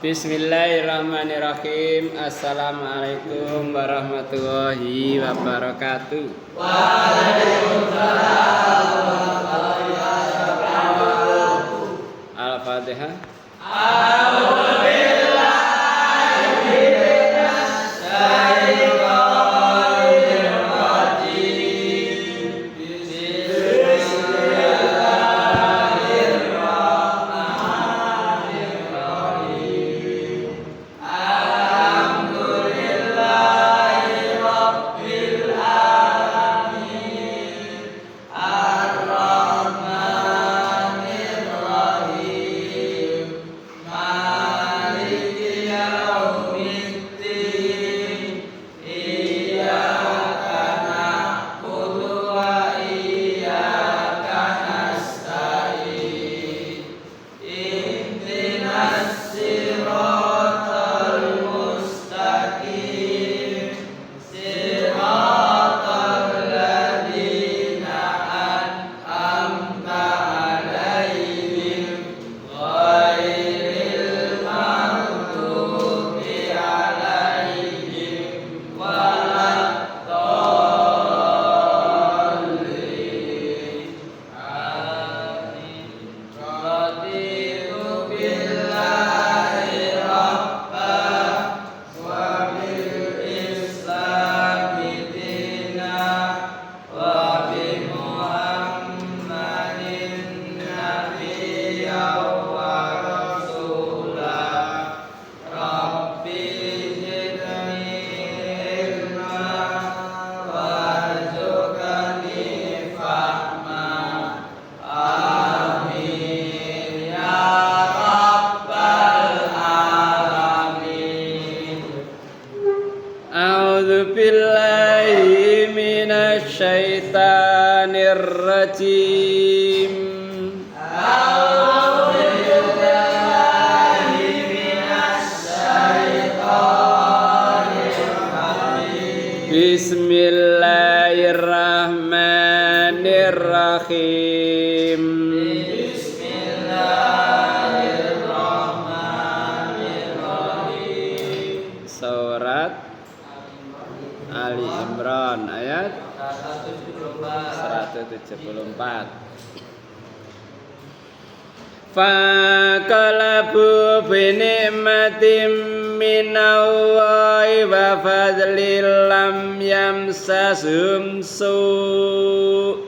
Bismillahirrahmanirrahim. Assalamualaikum warahmatullahi wabarakatuh. Waalaikumsalam warahmatullahi wabarakatuh. Al-Fatihah. Billahi minasyaitonir rajim. Bismillahirrahmanirrahim. Surat Ali Imran ayat 174. Faqalabu bi ni'matin minallahi wa fadlil lam yamsasum su'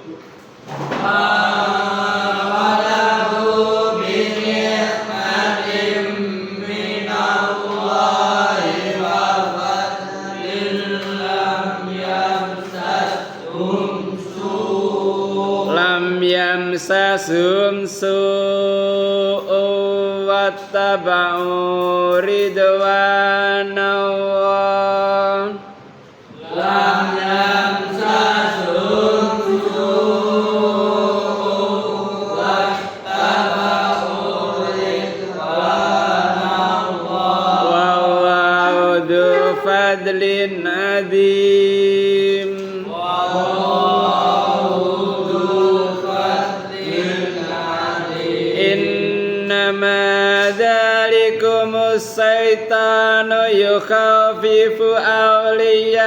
yamsasum su'u wattaba'u ridwanallah. Lam yamsasum su'u wattaba'u ridwanallah. Wallahu dzu fadlin adzim. Syaitanu yukhafifu awliya'ah.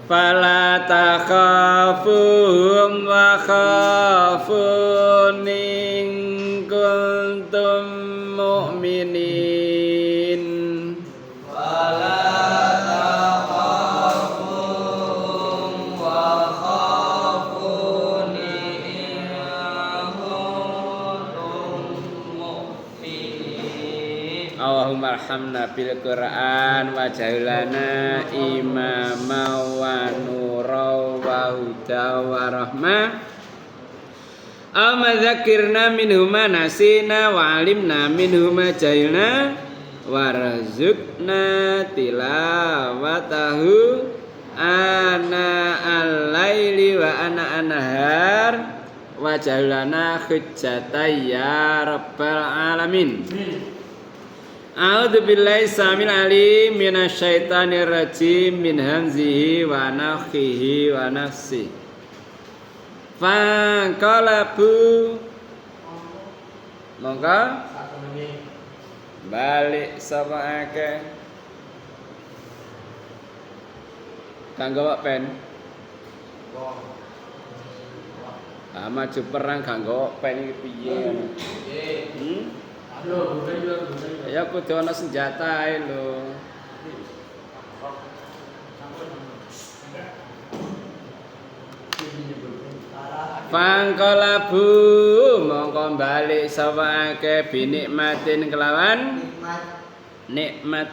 Fala takhafuhum wa khafuni in kuntum mu'minin. Allahumma arhamna bil Qur'an wa ja'alna imama wa nura wa huda wa rahmah. Amma dzakirna minhu ma nasina wa alimna minhu ma jahilna warzuqna tilawatahu ana al-laili wa ana an-nahar waj'alna hujjatan ya rabbal alamin. A'udzu billahi samil alim minasyaitonir rajim min hamzihi wa nafthihi wa nafsi. Faqalabu monggo balik sapa akeh kanggo wak pen maju perang kanggo wak pen iki piye ya kudu ana senjata ae lho. Pangkalabu mongko balik sapa akeh binikmatin kelawan nikmat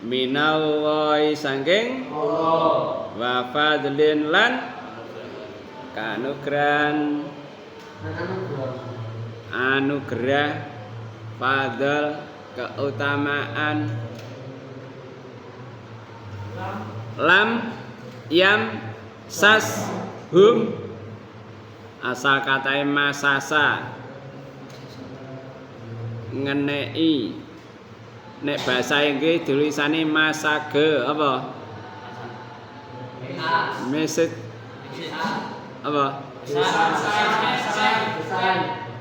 minallahi saking Allah wa fadlin lan kanugrahan anugerah fadl keutamaan lam yam sas hum asal kata masasa ngenei nek bahasa Inggris tulisane masage apa mesej apa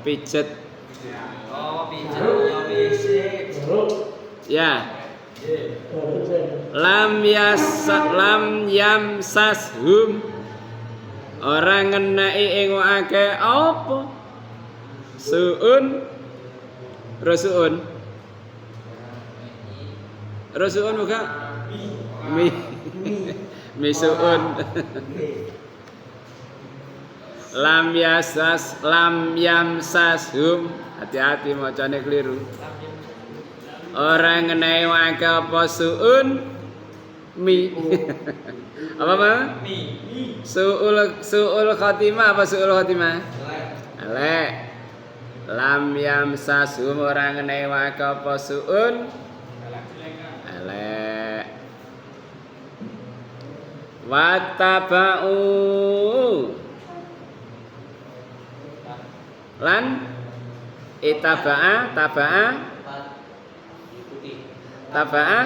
pijet ya lam yamsas hum orang ngenai ing akeh apa suun Rosuun bukan misuun lam yamsas hum hati-hati macane keliru orang ngenai akeh apa suun mi apa mah suul khatimah apa suul khatimah elek lam yamsas hum orang ngenai akeh apa suun elek wattaba'u lan taba'a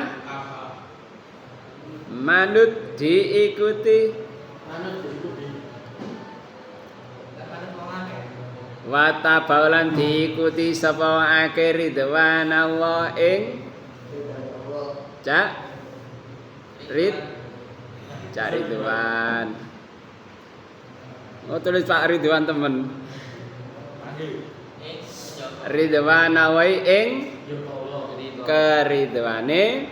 manut diikuti wattaba'u lan diikuti sapa akeh ridwanallah ing Cak Ridwan. Oh tulis Pak Ridwan temen. Ridwan awai ing keridwane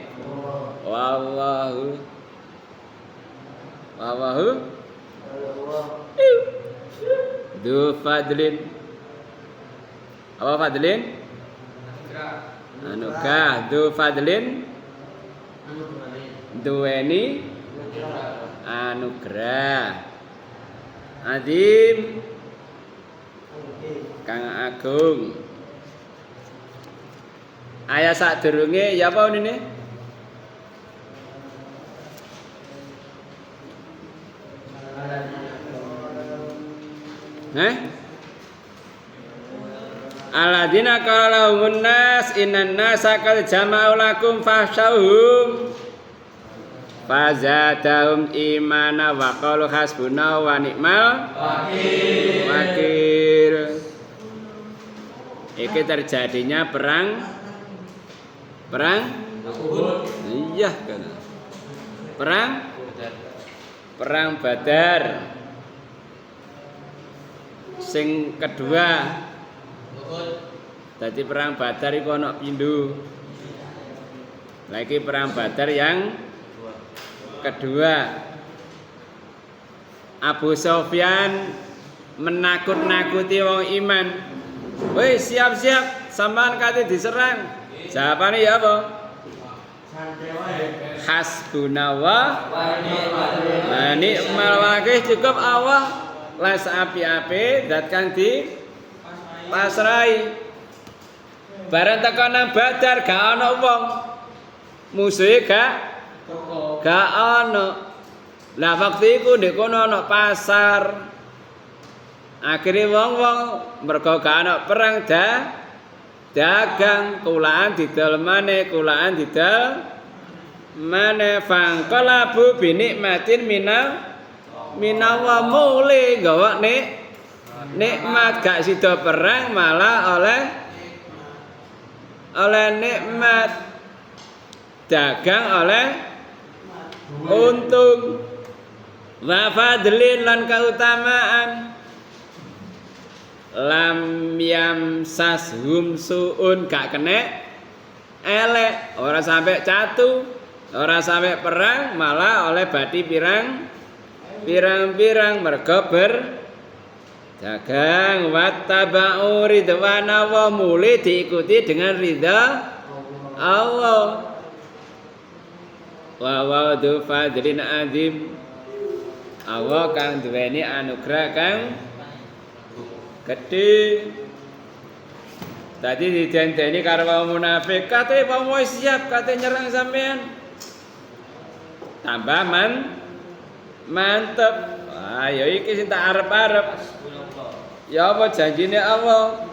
wallahu du fadlin apa fadlin anugerah du fadlin duweni anugerah adim kang agung ayat sadurunge ya apa ini Alladzina qala lahumun nas innan nasa qad jama'u lakum fahsyauhum fazadahum imana wa qalu hasbuna wa ni'mal wakil. Iki terjadinya perang iya kan perang Badar sing kedua. Dadi perang Badar iku ana pindho. Lagi perang Badar yang kedua. Abu Sufyan menakut-nakuti wong iman. Woi, siap-siap sampean kate diserang. Jawabane ya apa? Hasbunallah wa ni'mal wakil. Cukup Allah lan api-api zat kang di pasrai. Bareng teko nang Badar gak ana wong. Musuhe gak ana. Lah waktu iku ndek kono ana pasar. Akhire wong-wong mergo gak ana perang dagang kulaan didol maneh fangqalabu binikmatin minawa mule nggawa nikmat gak sida perang malah oleh nikmat dagang oleh untung wa fadlin lan kautamaan lam yamsashum suun gak kena elek ora sampai catu ora sampai perang malah oleh bati pirang-pirang mergo dagang wattaba'u ridwana wa mulai diikuti dengan ridha Allah wa wa'du fadlin azim Allah kang duweni anugerah kang gedhe tadi didenteni karo wong munafik kate wong siap kate nyerang sampean tambah mantep ya iki sing tak arep-arep ya apa janjine Allah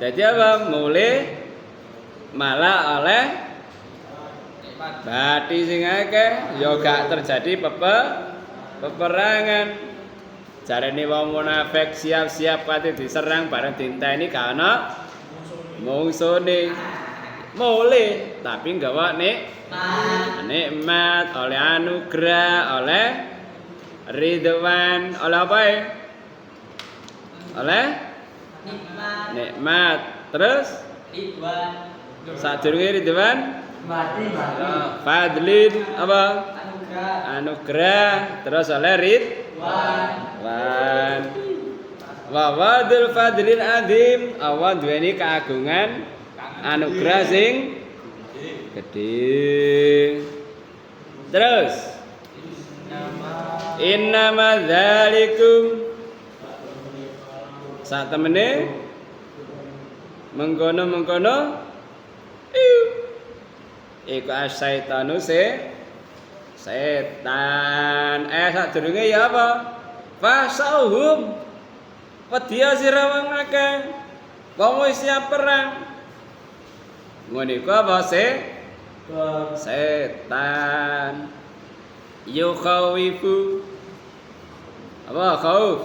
jadi apa mulai malah oleh bati sing akeh ya gak terjadi peperangan jarene wong munafik siap-siap pati diserang bareng dinteni gak ana mungsune mulai tapi nggawa nikmat oleh anugerah oleh ridwan oleh apa ya oleh nikmat terus ridwan sadurunge ridwan fadlin apa anugerah terus oleh ridwan wa wadul fadlin azim Allah duweni keagungan anugerah sing gedhe terus innama dzalikum sak temene mengkono iku asyaitanu setan sadurunge ya apa fasauhum wedya sira wong akeh wong wis siap perang ngono iku apa setan yukhawifu apa khauf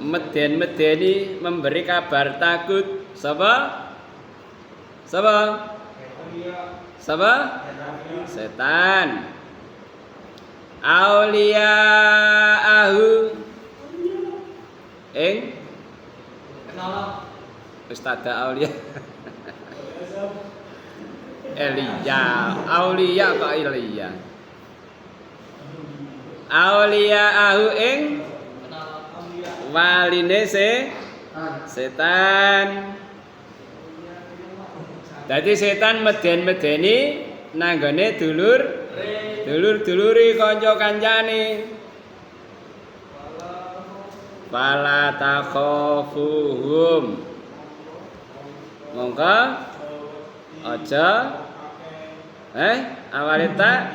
meden-medeni memberi kabar takut sapa setan auliyaahu Ustada aulia Elia aulia kok Elia auliyaahu waline setan dadi setan meden-medeni nanggone dulur-duluri kanca kancane fala takhafuhum mongko aja awalita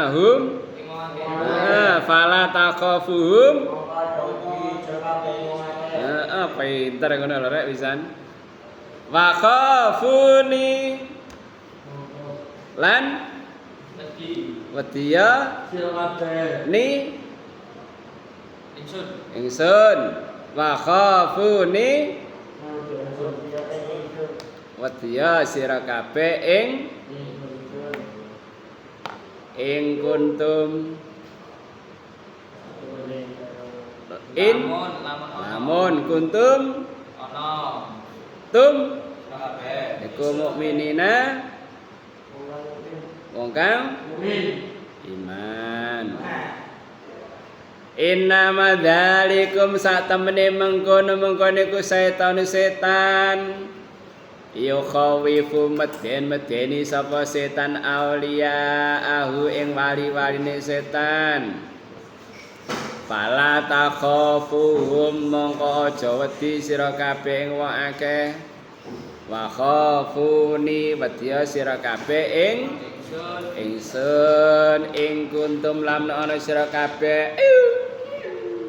hum fala takhafuhum pinter ngono lho rek pisan wa khafuni lan wedya ni ingsun wa khafuni wedya sira kabeh ing kuntum lamun kuntum tum iku mukminina wong kang iman innama dzalikum satemene mengkono-mengkono iku setan yukhawifu medeni sapa setan aulia ahu ing wali-waline setan Fala takhafuhum mongko aja wedi sira kabeh ing wong akeh. Wa khafuni wedya sira kabeh ing ingsun ing kuntum lam ana sira kabeh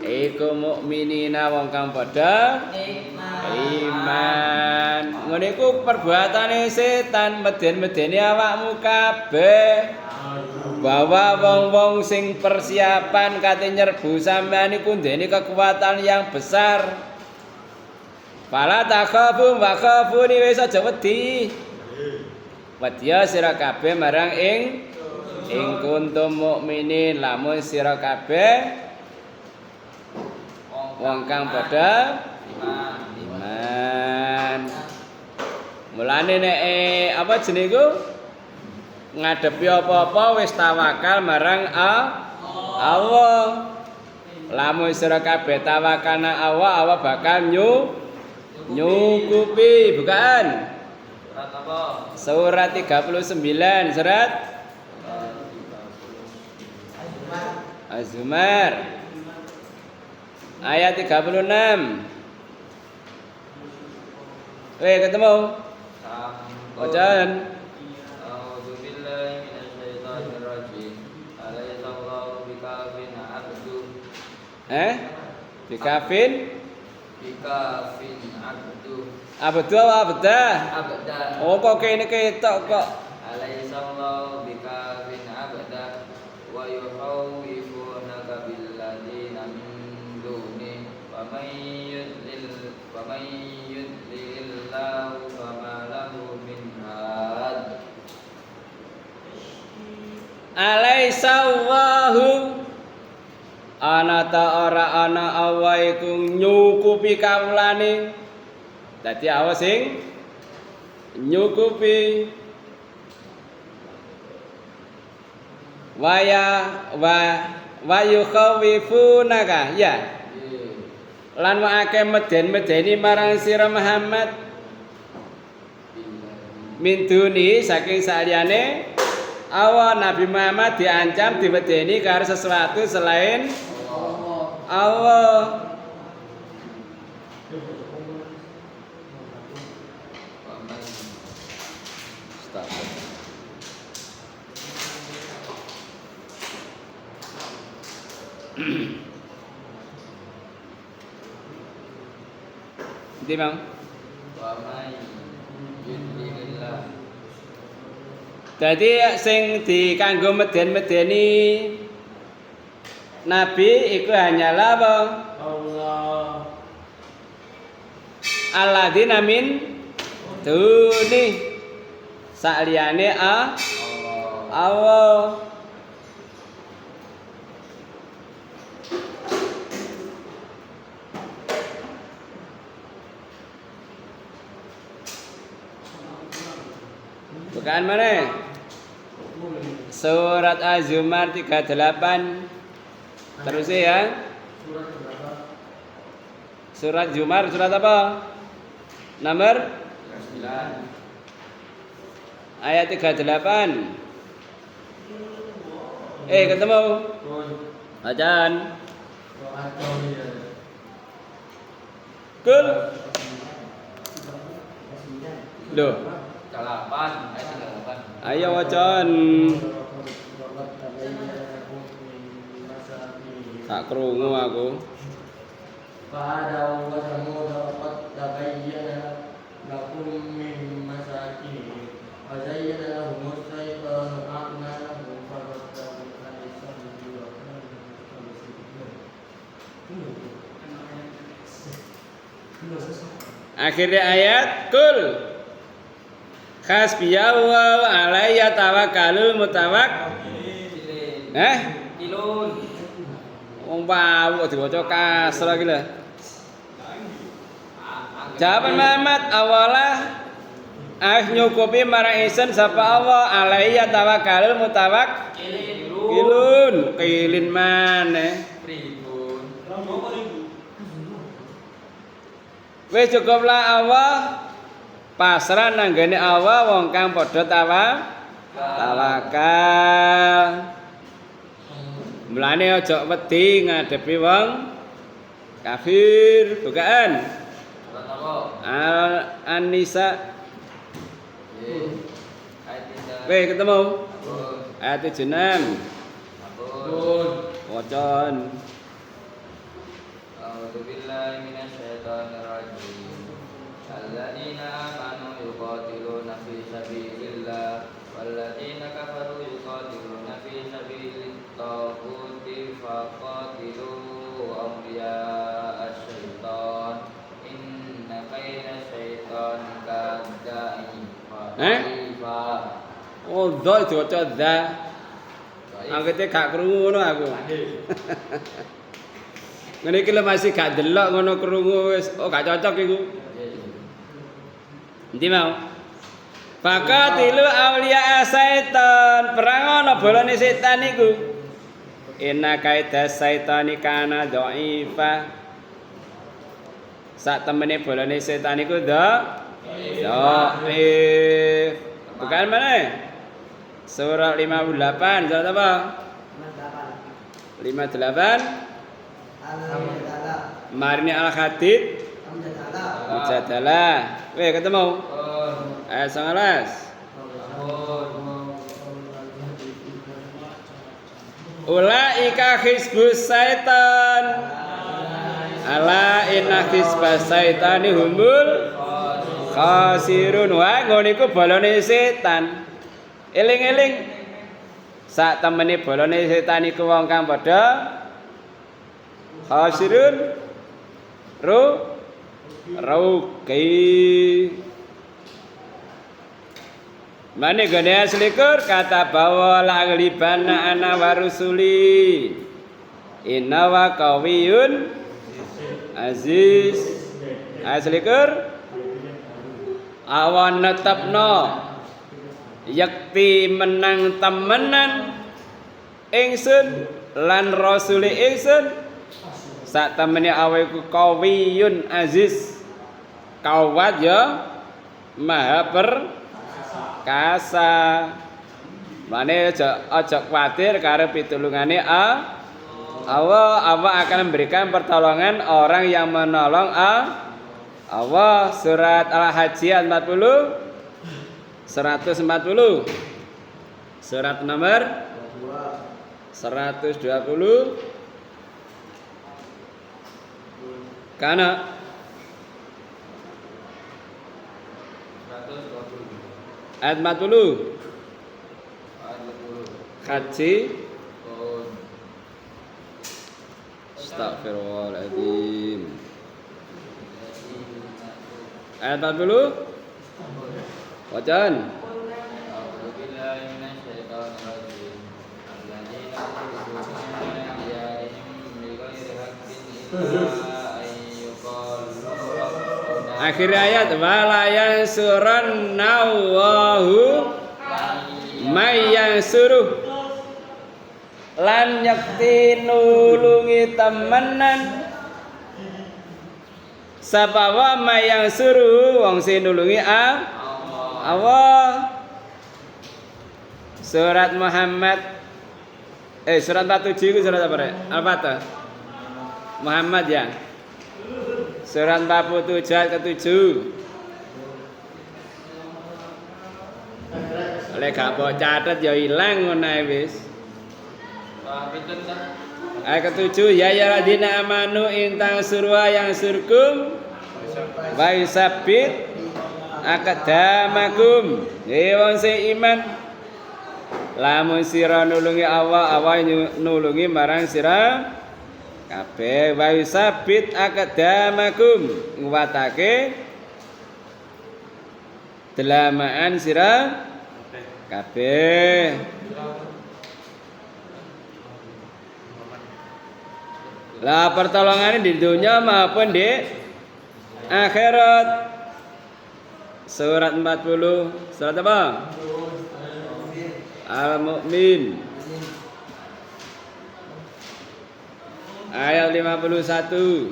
iku mukminina wong kang padha iman. Ngono iku perbuatane setan meden-medeni awakmu kabeh. Bahwa wong-wong sing persiapan kate nyerbu sampean iku ndene kekuatan yang besar. Fala takhafu wa khafuni wis aja wedi. Wedya sira kabeh marang ing kuntum mukminin lamun sira kabeh wong kang padha iman. Mulane nek apa jenenge iku ngadepi apa-apa wis tawakal marang Allah. Lamun sira kabeh tawakal nang Allah bakal nyukupi. Bukan? Surat apa? Surat 39, surat Az-Zumar. Ayat 36. Ketemu? Bacaan. Bikafin abdu abdah. Oh kok kene ketok kok. Alaihissallahu bikafin abdah wa yukhawwifunaka billadzina min duni wa may yudlilillahu fama lahu min had. Alaihissallahu ana ta ora ana Allah iku nyukupi kawulane. Dadi Allah sing nyukupi. Wa yukhawifunaka ya. Lan wa akeh meden-medeni marang sira Muhammad min duni saking saliyane Allah. Nabi Muhammad diancam diwedeni karo sesuatu selain Allah. Ndi Bang? Wa may yudlilillah. Dadi sing dikanggo meden-medeni Nabi iku hanyalah apa? Allah. Alladzina min duni saliyane Allah. Bukan mana? Surat Az-Zumar 38. Terus ya. Surat Zumar surat apa? Nomor 9. Ayat 38. Ketemu? Bacaan. Kul. Loh. 8 ayat 8. Ayo wacan. Tak krungu aku. Fa'adaw wa samud qad tabayyana lakum min masakinihim wa zayyana lahum as-shaytanu a'malahum faraddahu Akhirnya ayat kul hasbiyallahu alayya tawakkalul mutawakkilin. Kilun. Wong wawu diwaca kasra iki lho. Jawaban Muhammad awalah nyukupi marang ingsun sapa Allah alayya tawakkalul mutawakkilun. Kilin maneh. Pripun? Wis cukuplah Allah pasrah nanggane Allah wong kang padha tawakal. Mulane aja wedi ngadepi wong kafir. Bukaan. Surat apa? An-Nisa. Ayat 3. Weh ketemu. Ampun. Ayat 76. Ampun. Wacon. A'udzu billahi minasyaitonir rajim. Alladzina amanu yuqatiluna fi sabilillah walladzina kafaru yuqatiluna fi sabilit taghuti faqatilu awliya asy-syaitan inna kaida syaitan kana dha'ifa. Oh, dha diwaca dha. Angkete gak krungu ngono aku. Ngene iki lho masih gak delok ngono krungu wis gak cocok iku. Endi mau? Faqatilu awliya syaitan, perang ana bolone setan iku. Inna kaida syaitani kana dha'ifa. Sak temene bolone setan iku dhaif. Bukan mana? Surah 58, surat apa? 58. Marini Al-Khatib Mujadalah. Weh ketemu. Ayat 19. Ulaika hizbus syaitan. Ala inna hizbas syaitani humul khasirun. Wah ngono iku bolone setan. Eling-eling sak temene bolone setan iku wong kang padha khasirun rugi. Mane gane aslikur kata bahwa la glibana ana warusuli inna wa qawiyun aziz. Aslikur awan netepno yakti menang temenan ingsun lan rasuli ingsun sak temene aweku qawiyun aziz, kawat ya maha perkasa. Mane aja kuwatir karo pitulungane Allah akan memberikan pertolongan orang yang menolong Allah. Surat Al-Hajj 140 surat nomor 120 Kana 120. ayat 40 Haji. Astagfirullahaladzim. Ayat 40 wajan. Akhir ayat wala yansurannallahu may yansuruh, lan yakti nulungi temenan sapa wa may yansuruh wong sing nulungi Allah. Surat Muhammad surat 47 itu surat apa rek? Al-Fatah Muhammad ya. Surat 47 ayat ke-7. Oleh gak mbok catet ya ilang ngono ae wis. Ayat ke-7 ya ladina amanu intang surwa yang surkum wa yusabbit akadamakum. Wong sing iman lamun sira nulungi Allah nulungi marang sira kabeh. Wa yusabbit akadamakum, nguwatake delamaan sira kabeh. Lah pertolongannya di dunia maupun di akhirat. Surat 40 surat apa? Al-Mu'min ayat 51.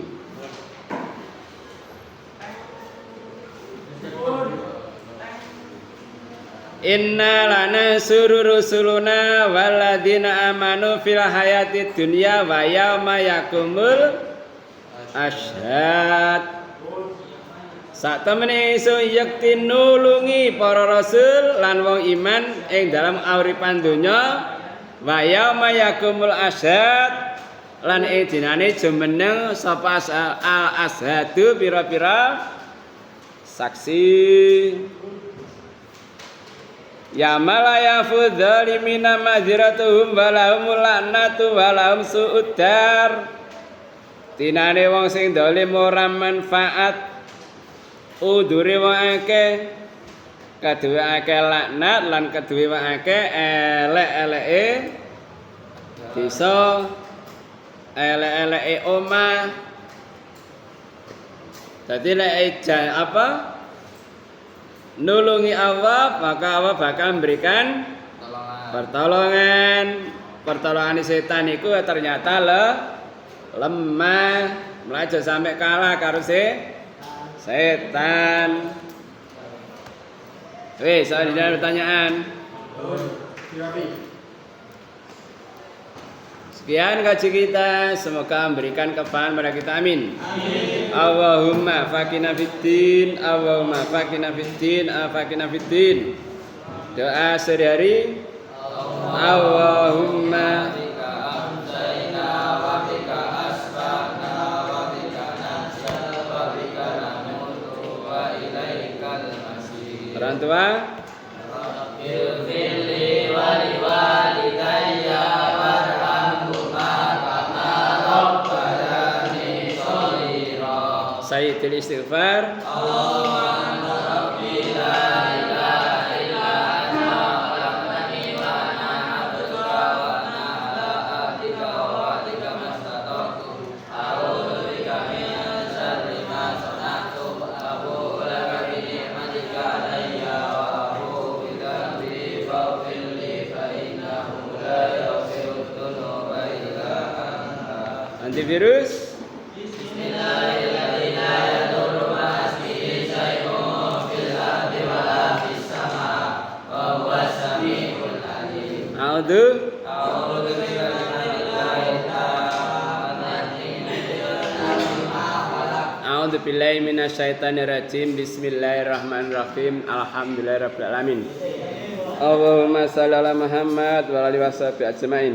Inna lana rusuluna waladina amanu fil hayati dunya wa yauma yakumul asyhad. Sak temene iso yakti nulungi para rasul lan wong iman ing dalam uripan donya wa yauma yakumul asyhad lan ing dinane jumeneng sapa al asyhadu pira-pira saksi. Ya malaya fudzalimina maziratuhum walahum laknatu walahum su'udar. Tinane wong sing dolim ora manfaat udure wong akeh, kaduwe akeh laknat lan kaduwe wong akeh elek-eleke bisa elek-eleke omah. Dadi lek nulungi Allah, maka Allah bakal memberikan pertolongan. Pertolongan setan itu ternyata lemah, melaju sampai kalah karo setan. Wes, ada pertanyaan. Sekian kaji kita, semoga memberikan kefahaman pada kita, amin. Allahumma faqina fiddin, Allahumma faqina fiddin, faqina fiddin. Doa sehari-hari. Allahumma orang tua. Sayyidul istighfar. Antivirus. A'udzu billahi minasyaitonir rajim. Bismillahirrahmanirrahim. Alhamdulillahirabbil alamin. Allahumma shalli ala Muhammad wa alihi washabihi ajmain.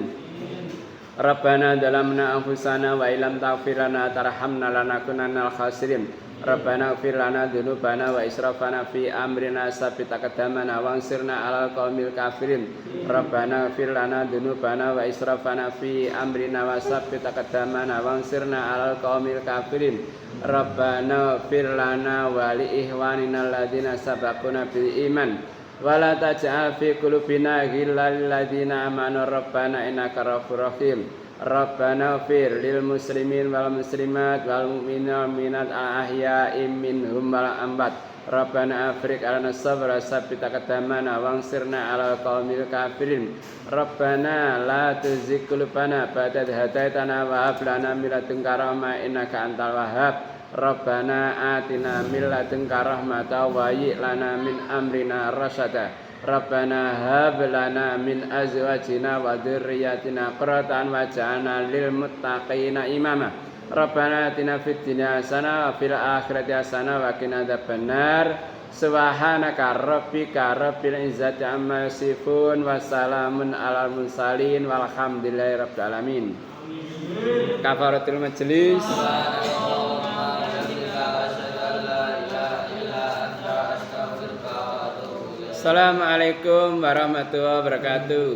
Rabbana dalamna anfusana wa illam taghfir lana tarhamna lanakunanna khasirin. Rabbana ighfir lana dzunubana wa israfana fi amrina sabbit aqdamana wansirna 'alal qaumil kafirin. Rabbana ighfir lana dzunubana wa israfana fi amrina wa sabbit aqdamana wansirna 'alal qaumil kafirin. Rabbana ighfir lana wa li ikhwanina alladziina sabaquna bil iman wa la taj'al fi qulubina ghillan lil ladziina amanu rabbana innaka ghafurur rahim. Rabbana ighfir lil muslimin wal muslimat wal mu'minina wal mu'minat al ahya'i minhum wal amwat. Rabbana afriq 'alana sabra sabbit aqdamana wansirna 'alal qaumil kafirin. Rabbana la tuzigh qulubana ba'da idh hadaitana wa hab lana min ladunka rahmah innaka antal wahhab. Rabbana atina min ladunka rahmatan wa hayyi' lana min amrina rasyada. Rabbana hab lana min azwajina wa dzurriyyatina qurrata a'yun waj'alna lil muttaqina imama. Rabbana atina fid dunya hasanah wa fil akhirati hasanah wa qina adzabannar. Subhanaka rabbika rabbil izzati amma yasifun wa salamun alal mursalin walhamdulillahi rabbil alamin. Kafaratul majelis. Assalamualaikum warahmatullahi wabarakatuh.